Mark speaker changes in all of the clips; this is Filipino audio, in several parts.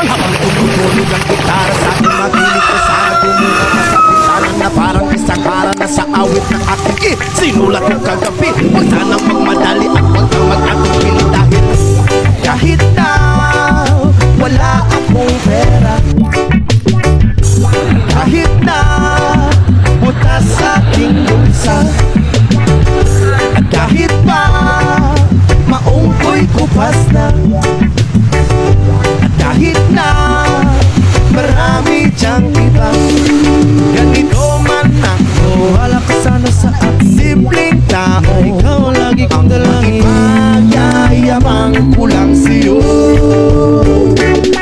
Speaker 1: Habang tumutulog ang gitara sa akin, makinig ko sana bumula ka sa bintana na parang isang hara na sa awit ng aking sinulat ko kagabi. Huwag sanang magmadali at huwag kang mag-atupili dahil kahit na wala akong pera, kahit na butas sa aking bulsa, at kahit pa maong ko'y kupas na, at kahit na marami diyang iba, ganito man ako, wala ka sana sa aking simpleng tao. Ikaw lagi kong dalangin, magyayamang ko lang sa'yo.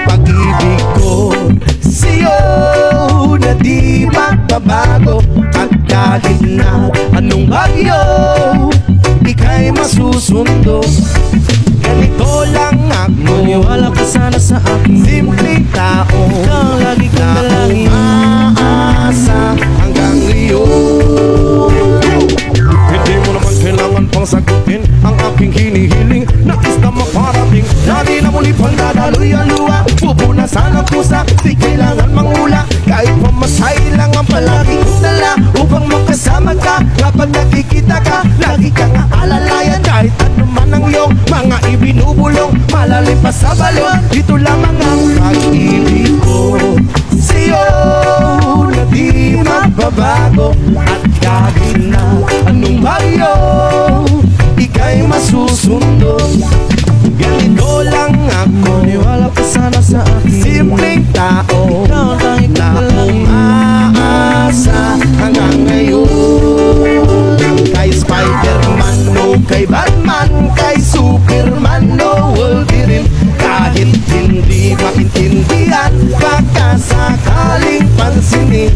Speaker 1: Pag-ibig ko sa'yo na di magbabago, at kahit na anong bagyo ika'y masusundo. Ganito lang ako, maniwala ka sana sa aking simpleng tao. Ikaw lagi kong dalangin, umaasa hanggang ngayon. Hindi mo naman kailangan pang sagutin ang aking hinihiling. Nais na maparating na di na muli pang dadaloy ang luha. Pupunasan ang pusa, di kailangan mangula. Kahit pamasahe lang ang palagi kong dala upang makasama ka. Kapag nakikita ka, lagi kang aalalayan. Kahit ano man ang iyong mga ibinubulong, malalim pa sa balon, ito lamang ang pag-ibig ko sa'yo na di magbabago. At kahit na anong bagyo ika'y masusundo. Ganito lang ako, maniwala ka sana sa akin simpleng tao na umaasa hanggang ngayon. Kay Spider-Man o kay Batman, kay Superman o Wolverine, kahit hindi maintindihan, baka sakaling pansinin,